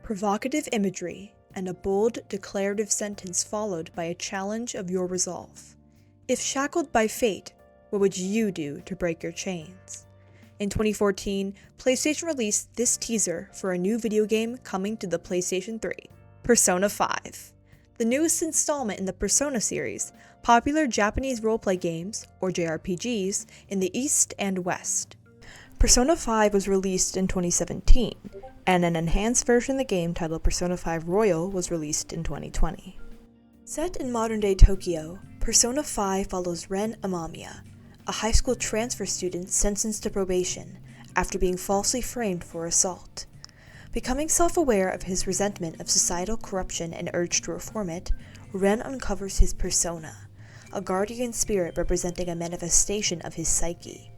Provocative imagery and a bold declarative sentence followed by a challenge of your resolve. If shackled by fate, what would you do to break your chains? In 2014, PlayStation released this teaser for a new video game coming to the PlayStation 3, Persona 5. The newest installment in the Persona series, popular Japanese roleplay games, or JRPGs, in the East and West. Persona 5 was released in 2017, and an enhanced version of the game titled Persona 5 Royal was released in 2020. Set in modern-day Tokyo, Persona 5 follows Ren Amamiya, a high school transfer student sentenced to probation after being falsely framed for assault. Becoming self-aware of his resentment of societal corruption and urge to reform it, Ren uncovers his persona, a guardian spirit representing a manifestation of his psyche.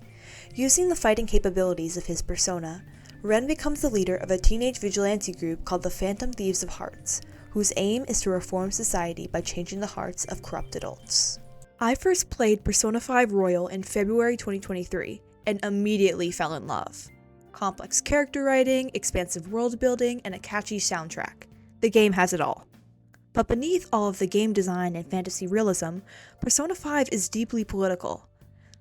Using the fighting capabilities of his persona, Ren becomes the leader of a teenage vigilante group called the Phantom Thieves of Hearts, whose aim is to reform society by changing the hearts of corrupt adults. I first played Persona 5 Royal in February 2023 and immediately fell in love. Complex character writing, expansive world building, and a catchy soundtrack. The game has it all. But beneath all of the game design and fantasy realism, Persona 5 is deeply political.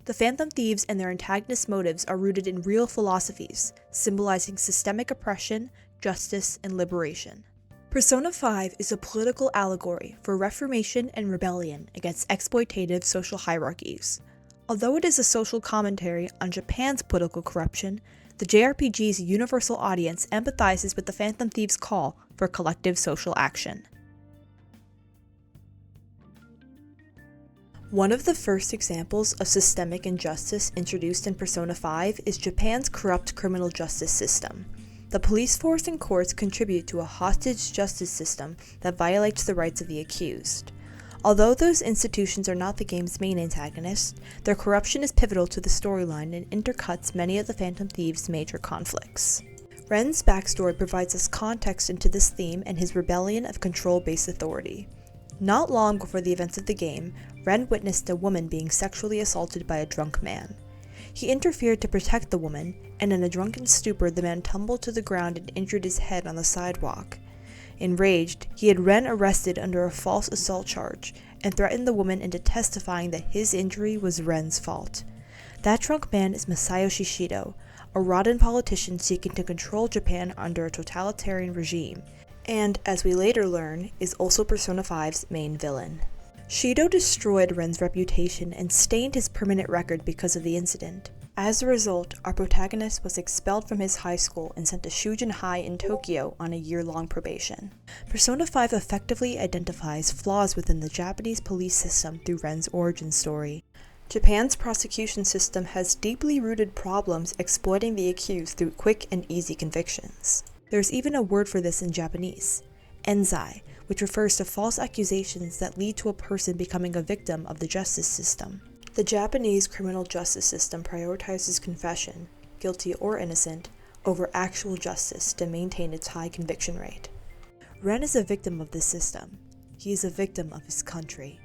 The Phantom Thieves and their antagonist motives are rooted in real philosophies, symbolizing systemic oppression, justice, and liberation. Persona 5 is a political allegory for reformation and rebellion against exploitative social hierarchies. Although it is a social commentary on Japan's political corruption, the JRPG's universal audience empathizes with the Phantom Thieves' call for collective social action. One of the first examples of systemic injustice introduced in Persona 5 is Japan's corrupt criminal justice system. The police force and courts contribute to a hostage justice system that violates the rights of the accused. Although those institutions are not the game's main antagonists, their corruption is pivotal to the storyline and intercuts many of the Phantom Thieves' major conflicts. Ren's backstory provides us context into this theme and his rebellion of control-based authority. Not long before the events of the game, Ren witnessed a woman being sexually assaulted by a drunk man. He interfered to protect the woman, and in a drunken stupor the man tumbled to the ground and injured his head on the sidewalk. Enraged, he had Ren arrested under a false assault charge, and threatened the woman into testifying that his injury was Ren's fault. That drunk man is Masayoshi Shido, a rotten politician seeking to control Japan under a totalitarian regime, and, as we later learn, is also Persona 5's main villain. Shido destroyed Ren's reputation and stained his permanent record because of the incident. As a result, our protagonist was expelled from his high school and sent to Shujin High in Tokyo on a year-long probation. Persona 5 effectively identifies flaws within the Japanese police system through Ren's origin story. Japan's prosecution system has deeply rooted problems exploiting the accused through quick and easy convictions. There's even a word for this in Japanese, enzai, which refers to false accusations that lead to a person becoming a victim of the justice system. The Japanese criminal justice system prioritizes confession, guilty or innocent, over actual justice to maintain its high conviction rate. Ren is a victim of this system. He is a victim of his country.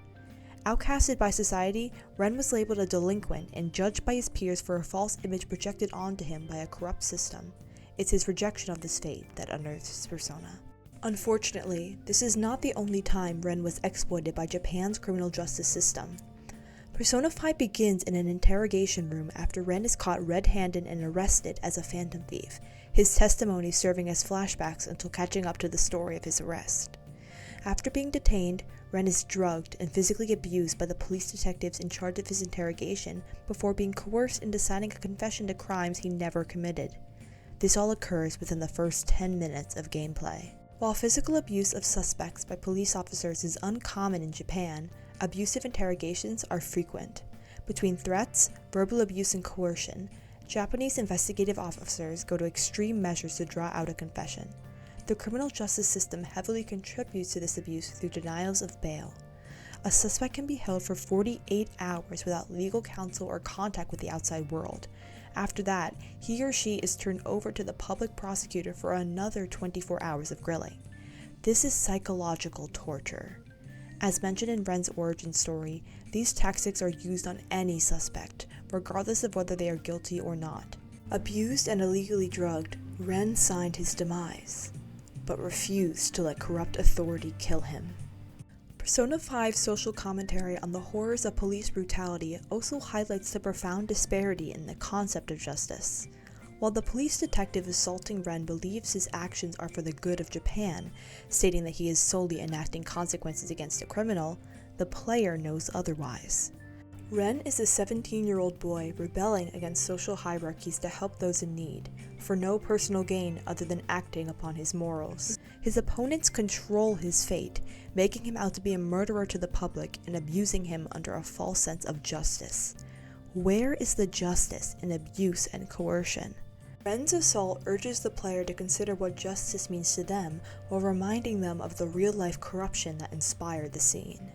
Outcasted by society, Ren was labeled a delinquent and judged by his peers for a false image projected onto him by a corrupt system. It's his rejection of this fate that unearths his persona. Unfortunately, this is not the only time Ren was exploited by Japan's criminal justice system. Persona 5 begins in an interrogation room after Ren is caught red-handed and arrested as a phantom thief, his testimony serving as flashbacks until catching up to the story of his arrest. After being detained, Ren is drugged and physically abused by the police detectives in charge of his interrogation before being coerced into signing a confession to crimes he never committed. This all occurs within the first 10 minutes of gameplay. While physical abuse of suspects by police officers is uncommon in Japan, abusive interrogations are frequent. Between threats, verbal abuse, and coercion, Japanese investigative officers go to extreme measures to draw out a confession. The criminal justice system heavily contributes to this abuse through denials of bail. A suspect can be held for 48 hours without legal counsel or contact with the outside world. After that, he or she is turned over to the public prosecutor for another 24 hours of grilling. This is psychological torture. As mentioned in Ren's origin story, these tactics are used on any suspect, regardless of whether they are guilty or not. Abused and illegally drugged, Ren signed his demise. but refused to let corrupt authority kill him. Persona 5's social commentary on the horrors of police brutality also highlights the profound disparity in the concept of justice. While the police detective assaulting Ren believes his actions are for the good of Japan, stating that he is solely enacting consequences against a criminal, the player knows otherwise. Ren is a 17-year-old boy rebelling against social hierarchies to help those in need, for no personal gain other than acting upon his morals. His opponents control his fate, making him out to be a murderer to the public and abusing him under a false sense of justice. Where is the justice in abuse and coercion? Ren's assault urges the player to consider what justice means to them while reminding them of the real-life corruption that inspired the scene.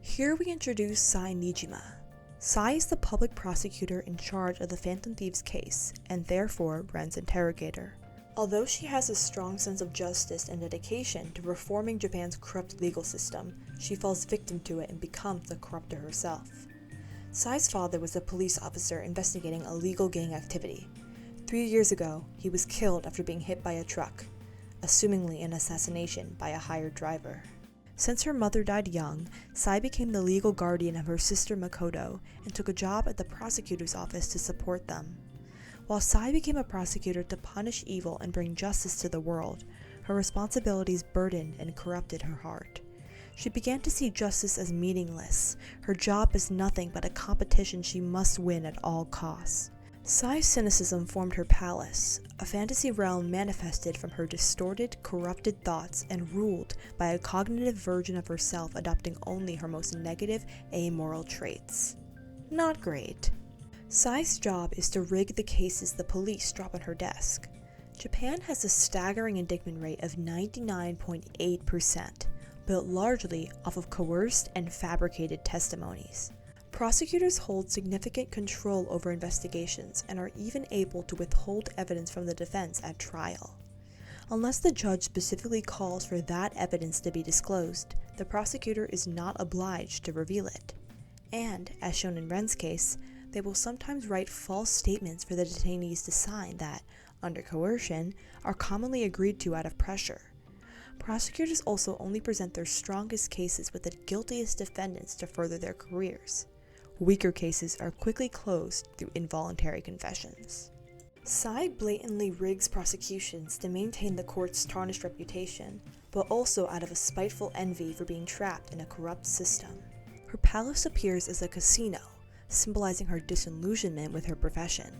Here we introduce Sai Nijima. Sai is the public prosecutor in charge of the Phantom Thieves case, and therefore Ren's interrogator. Although she has a strong sense of justice and dedication to reforming Japan's corrupt legal system, she falls victim to it and becomes the corrupter herself. Sai's father was a police officer investigating illegal gang activity. 3 years ago, he was killed after being hit by a truck, assumingly an assassination by a hired driver. Since her mother died young, Sai became the legal guardian of her sister Makoto and took a job at the prosecutor's office to support them. While Sai became a prosecutor to punish evil and bring justice to the world, her responsibilities burdened and corrupted her heart. She began to see justice as meaningless, her job as nothing but a competition she must win at all costs. Sai's cynicism formed her palace, a fantasy realm manifested from her distorted, corrupted thoughts and ruled by a cognitive version of herself adopting only her most negative, amoral traits. Not great. Sai's job is to rig the cases the police drop on her desk. Japan has a staggering indictment rate of 99.8%, built largely off of coerced and fabricated testimonies. Prosecutors hold significant control over investigations and are even able to withhold evidence from the defense at trial. Unless the judge specifically calls for that evidence to be disclosed, the prosecutor is not obliged to reveal it. And, as shown in Ren's case, they will sometimes write false statements for the detainees to sign that, under coercion, are commonly agreed to out of pressure. Prosecutors also only present their strongest cases with the guiltiest defendants to further their careers. Weaker cases are quickly closed through involuntary confessions. Sai blatantly rigs prosecutions to maintain the court's tarnished reputation, but also out of a spiteful envy for being trapped in a corrupt system. Her palace appears as a casino, symbolizing her disillusionment with her profession.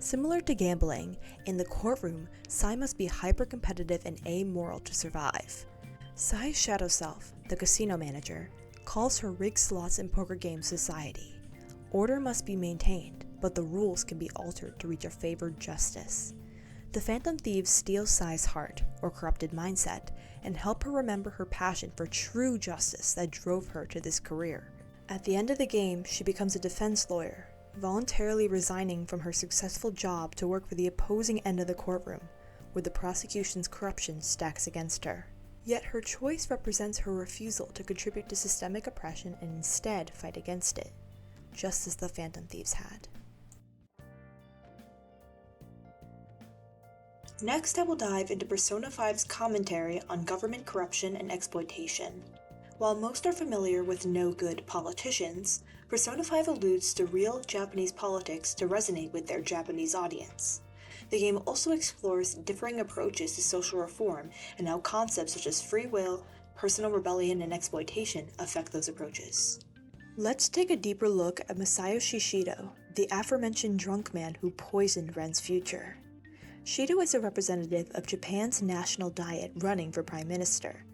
Similar to gambling, in the courtroom, Sai must be hyper-competitive and amoral to survive. Sai's shadow self, the casino manager, calls her rigged slots and poker game society. Order must be maintained, but the rules can be altered to reach a favored justice. The Phantom Thieves steal Sai's heart, or corrupted mindset, and help her remember her passion for true justice that drove her to this career. At the end of the game, she becomes a defense lawyer, voluntarily resigning from her successful job to work for the opposing end of the courtroom, where the prosecution's corruption stacks against her. Yet her choice represents her refusal to contribute to systemic oppression and instead fight against it, just as the Phantom Thieves had. Next, I will dive into Persona 5's commentary on government corruption and exploitation. While most are familiar with no-good politicians, Persona 5 alludes to real Japanese politics to resonate with their Japanese audience. The game also explores differing approaches to social reform and how concepts such as free will, personal rebellion, and exploitation affect those approaches. Let's take a deeper look at Masayoshi Shido, the aforementioned drunk man who poisoned Ren's future. Shido is a representative of Japan's national diet running for prime minister.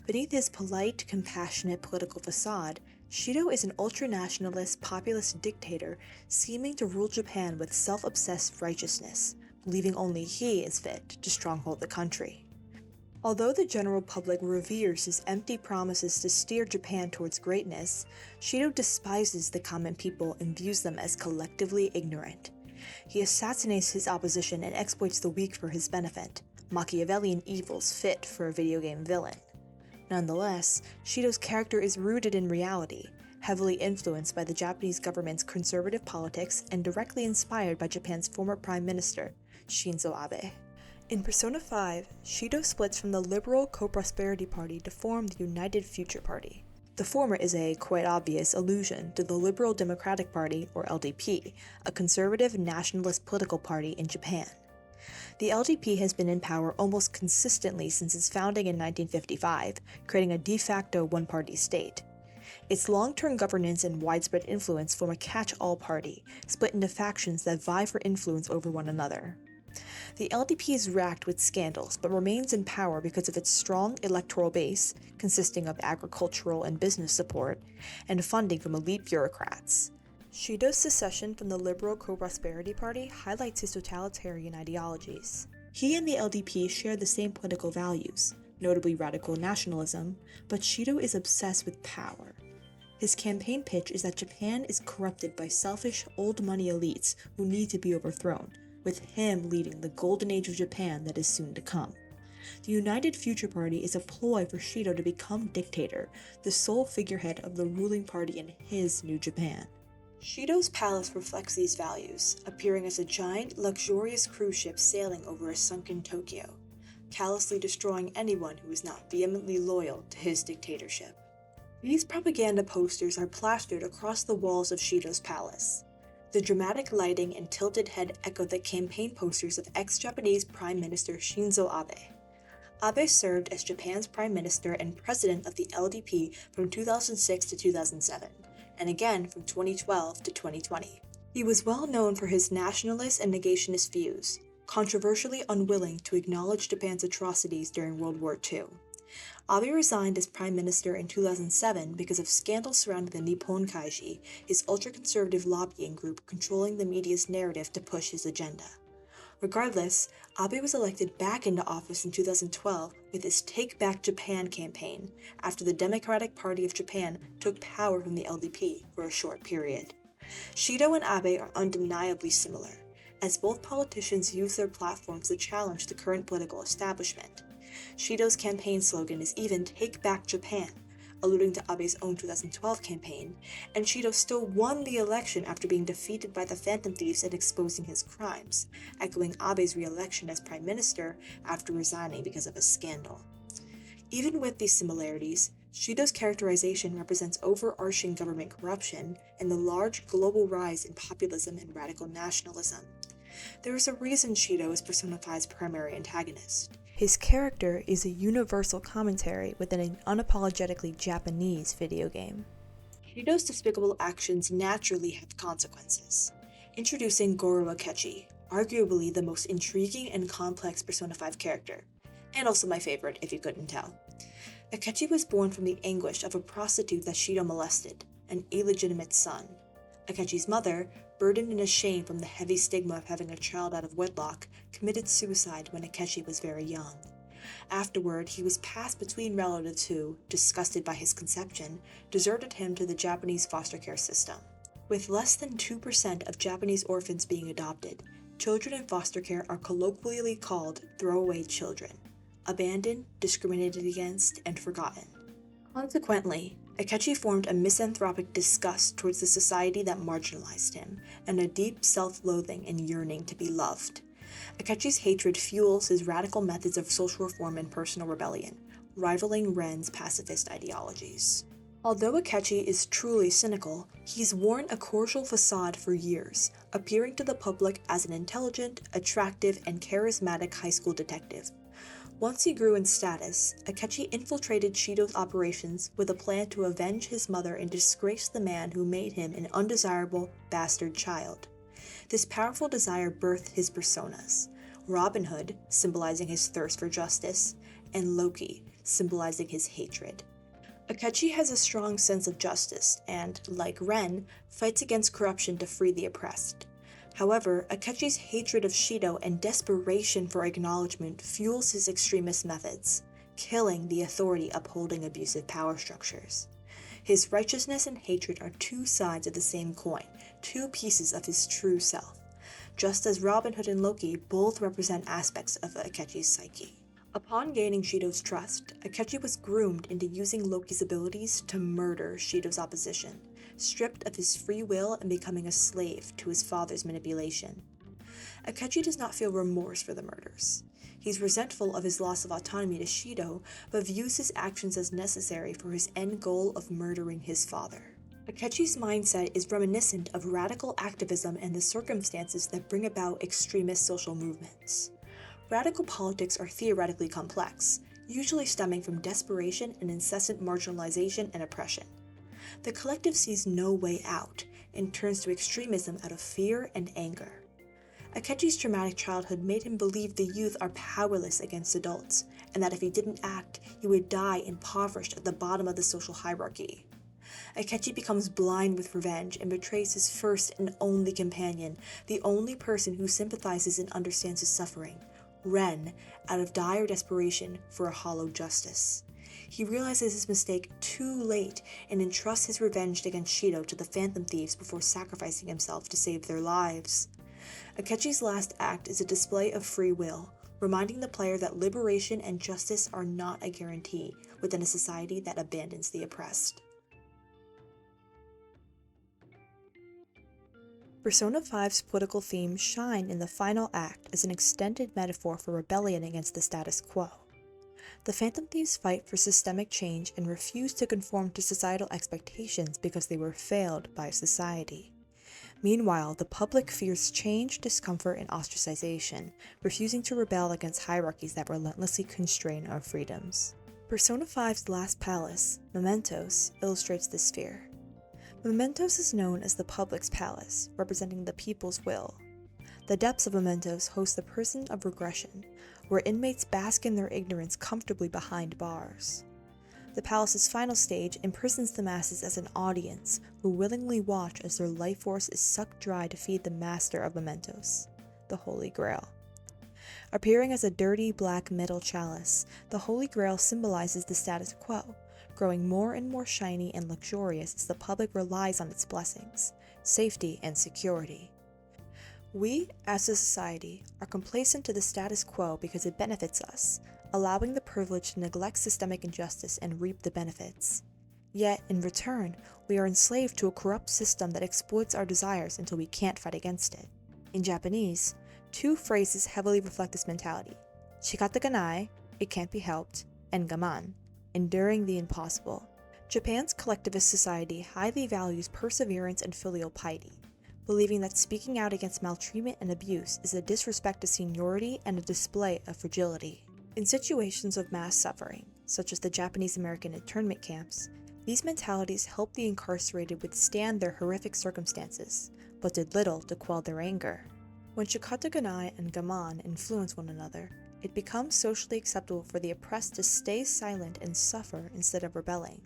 Beneath his polite, compassionate political facade, Shido is an ultra-nationalist, populist dictator scheming to rule Japan with self-obsessed righteousness, believing only he is fit to stronghold the country. Although the general public reveres his empty promises to steer Japan towards greatness, Shido despises the common people and views them as collectively ignorant. He assassinates his opposition and exploits the weak for his benefit, Machiavellian evils fit for a video game villain. Nonetheless, Shido's character is rooted in reality, heavily influenced by the Japanese government's conservative politics and directly inspired by Japan's former Prime Minister, Shinzo Abe. In Persona 5, Shido splits from the Liberal Co-Prosperity Party to form the United Future Party. The former is a quite obvious allusion to the Liberal Democratic Party, or LDP, a conservative nationalist political party in Japan. The LDP has been in power almost consistently since its founding in 1955, creating a de facto one-party state. Its long-term governance and widespread influence form a catch-all party, split into factions that vie for influence over one another. The LDP is racked with scandals, but remains in power because of its strong electoral base, consisting of agricultural and business support, and funding from elite bureaucrats. Shido's secession from the Liberal Co-Prosperity Party highlights his totalitarian ideologies. He and the LDP share the same political values, notably radical nationalism, but Shido is obsessed with power. His campaign pitch is that Japan is corrupted by selfish, old-money elites who need to be overthrown, with him leading the golden age of Japan that is soon to come. The United Future Party is a ploy for Shido to become dictator, the sole figurehead of the ruling party in his new Japan. Shido's palace reflects these values, appearing as a giant, luxurious cruise ship sailing over a sunken Tokyo, callously destroying anyone who is not vehemently loyal to his dictatorship. These propaganda posters are plastered across the walls of Shido's palace. The dramatic lighting and tilted head echo the campaign posters of ex-Japanese Prime Minister Shinzo Abe. Abe served as Japan's Prime Minister and President of the LDP from 2006 to 2007, and again from 2012 to 2020. He was well known for his nationalist and negationist views, controversially unwilling to acknowledge Japan's atrocities during World War II. Abe resigned as Prime Minister in 2007 because of scandals surrounding the Nippon Kaigi, his ultra-conservative lobbying group controlling the media's narrative to push his agenda. Regardless, Abe was elected back into office in 2012 with his Take Back Japan campaign after the Democratic Party of Japan took power from the LDP for a short period. Shido and Abe are undeniably similar, as both politicians use their platforms to challenge the current political establishment. Shido's campaign slogan is even Take Back Japan, alluding to Abe's own 2012 campaign, and Shido still won the election after being defeated by the Phantom Thieves and exposing his crimes, echoing Abe's re-election as prime minister after resigning because of a scandal. Even with these similarities, Shido's characterization represents overarching government corruption and the large global rise in populism and radical nationalism. There is a reason Shido is Persona 5's primary antagonist. His character is a universal commentary within an unapologetically Japanese video game. Shido's despicable actions naturally have consequences. Introducing Goro Akechi, arguably the most intriguing and complex Persona 5 character, and also my favorite if you couldn't tell. Akechi was born from the anguish of a prostitute that Shido molested, an illegitimate son. Akechi's mother, burdened and ashamed from the heavy stigma of having a child out of wedlock, committed suicide when Akechi was very young. Afterward, he was passed between relatives who, disgusted by his conception, deserted him to the Japanese foster care system. With less than 2% of Japanese orphans being adopted, children in foster care are colloquially called throwaway children, abandoned, discriminated against, and forgotten. Consequently, Akechi formed a misanthropic disgust towards the society that marginalized him, and a deep self-loathing and yearning to be loved. Akechi's hatred fuels his radical methods of social reform and personal rebellion, rivaling Ren's pacifist ideologies. Although Akechi is truly cynical, he's worn a cordial facade for years, appearing to the public as an intelligent, attractive, and charismatic high school detective. Once he grew in status, Akechi infiltrated Shido's operations with a plan to avenge his mother and disgrace the man who made him an undesirable, bastard child. This powerful desire birthed his personas: Robin Hood, symbolizing his thirst for justice, and Loki, symbolizing his hatred. Akechi has a strong sense of justice and, like Ren, fights against corruption to free the oppressed. However, Akechi's hatred of Shido and desperation for acknowledgement fuels his extremist methods, killing the authority upholding abusive power structures. His righteousness and hatred are two sides of the same coin, two pieces of his true self, just as Robin Hood and Loki both represent aspects of Akechi's psyche. Upon gaining Shido's trust, Akechi was groomed into using Loki's abilities to murder Shido's opposition, stripped of his free will and becoming a slave to his father's manipulation. Akechi does not feel remorse for the murders. He's resentful of his loss of autonomy to Shido, but views his actions as necessary for his end goal of murdering his father. Akechi's mindset is reminiscent of radical activism and the circumstances that bring about extremist social movements. Radical politics are theoretically complex, usually stemming from desperation and incessant marginalization and oppression. The collective sees no way out and turns to extremism out of fear and anger. Akechi's traumatic childhood made him believe the youth are powerless against adults, and that if he didn't act, he would die impoverished at the bottom of the social hierarchy. Akechi becomes blind with revenge and betrays his first and only companion, the only person who sympathizes and understands his suffering, Ren, out of dire desperation for a hollow justice. He realizes his mistake too late and entrusts his revenge against Shido to the Phantom Thieves before sacrificing himself to save their lives. Akechi's last act is a display of free will, reminding the player that liberation and justice are not a guarantee within a society that abandons the oppressed. Persona 5's political themes shine in the final act as an extended metaphor for rebellion against the status quo. The Phantom Thieves fight for systemic change and refuse to conform to societal expectations because they were failed by society. Meanwhile, the public fears change, discomfort, and ostracization, refusing to rebel against hierarchies that relentlessly constrain our freedoms. Persona 5's last palace, Mementos, illustrates this fear. Mementos is known as the public's palace, representing the people's will. The depths of Mementos host the prison of regression, where inmates bask in their ignorance comfortably behind bars. The palace's final stage imprisons the masses as an audience who willingly watch as their life force is sucked dry to feed the master of Mementos, the Holy Grail. Appearing as a dirty black metal chalice, the Holy Grail symbolizes the status quo, growing more and more shiny and luxurious as the public relies on its blessings, safety, and security. We, as a society, are complacent to the status quo because it benefits us, allowing the privileged to neglect systemic injustice and reap the benefits. Yet, in return, we are enslaved to a corrupt system that exploits our desires until we can't fight against it. In Japanese, two phrases heavily reflect this mentality: shikataganai, it can't be helped, and gaman, enduring the impossible. Japan's collectivist society highly values perseverance and filial piety, believing that speaking out against maltreatment and abuse is a disrespect to seniority and a display of fragility. In situations of mass suffering, such as the Japanese-American internment camps, these mentalities help the incarcerated withstand their horrific circumstances, but did little to quell their anger. When shikataganai and gaman influence one another, it becomes socially acceptable for the oppressed to stay silent and suffer instead of rebelling.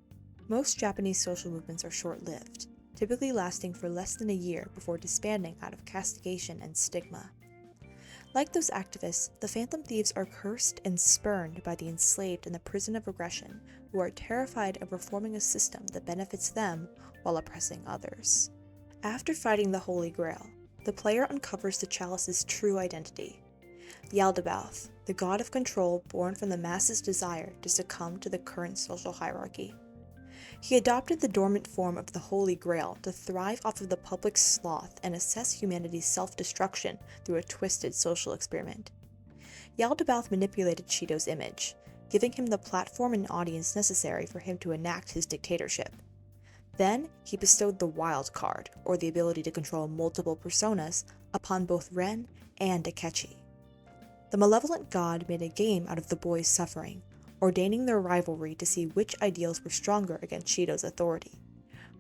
Most Japanese social movements are short-lived, typically lasting for less than a year before disbanding out of castigation and stigma. Like those activists, the Phantom Thieves are cursed and spurned by the enslaved in the prison of regression, who are terrified of reforming a system that benefits them while oppressing others. After fighting the Holy Grail, the player uncovers the chalice's true identity. Yaldabaoth, the god of control born from the masses' desire to succumb to the current social hierarchy. He adopted the dormant form of the Holy Grail to thrive off of the public's sloth and assess humanity's self-destruction through a twisted social experiment. Yaldabaoth manipulated Shido's image, giving him the platform and audience necessary for him to enact his dictatorship. Then, he bestowed the Wild Card, or the ability to control multiple personas, upon both Ren and Akechi. The malevolent god made a game out of the boys' suffering, ordaining their rivalry to see which ideals were stronger against Shido's authority: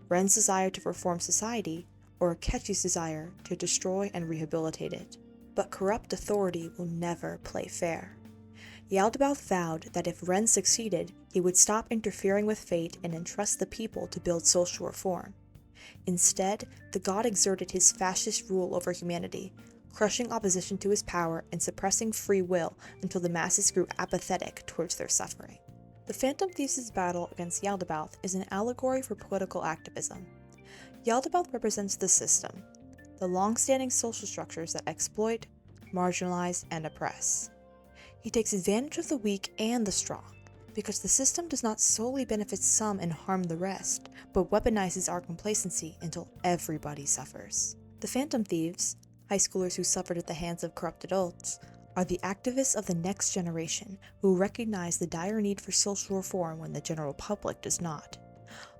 Ren's desire to reform society, or Akechi's desire to destroy and rehabilitate it. But corrupt authority will never play fair. Yaldabaoth vowed that if Ren succeeded, he would stop interfering with fate and entrust the people to build social reform. Instead, the god exerted his fascist rule over humanity, crushing opposition to his power and suppressing free will until the masses grew apathetic towards their suffering. The Phantom Thieves' battle against Yaldabaoth is an allegory for political activism. Yaldabaoth represents the system, the long-standing social structures that exploit, marginalize, and oppress. He takes advantage of the weak and the strong, because the system does not solely benefit some and harm the rest, but weaponizes our complacency until everybody suffers. The Phantom Thieves, high schoolers who suffered at the hands of corrupt adults, are the activists of the next generation who recognize the dire need for social reform when the general public does not.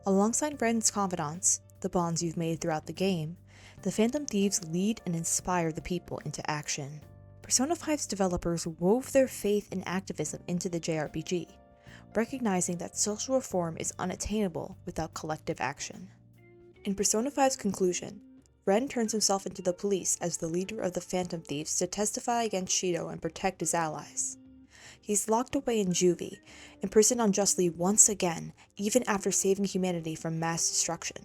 Alongside Ren's confidants, the bonds you've made throughout the game, the Phantom Thieves lead and inspire the people into action. Persona 5's developers wove their faith in activism into the JRPG, recognizing that social reform is unattainable without collective action. In Persona 5's conclusion, Ren turns himself into the police as the leader of the Phantom Thieves to testify against Shido and protect his allies. He's locked away in Juvie, imprisoned unjustly once again, even after saving humanity from mass destruction.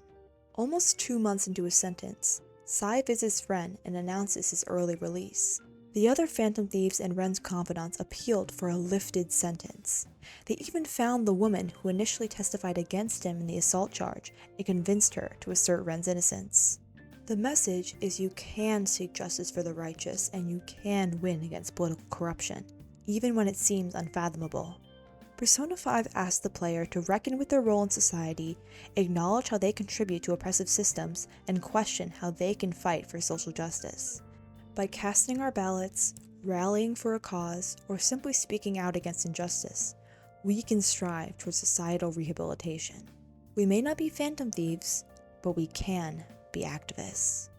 Almost 2 months into his sentence, Sai visits Ren and announces his early release. The other Phantom Thieves and Ren's confidants appealed for a lifted sentence. They even found the woman who initially testified against him in the assault charge and convinced her to assert Ren's innocence. The message is you can seek justice for the righteous and you can win against political corruption, even when it seems unfathomable. Persona 5 asks the player to reckon with their role in society, acknowledge how they contribute to oppressive systems, and question how they can fight for social justice. By casting our ballots, rallying for a cause, or simply speaking out against injustice, we can strive towards societal rehabilitation. We may not be Phantom Thieves, but we can be activists.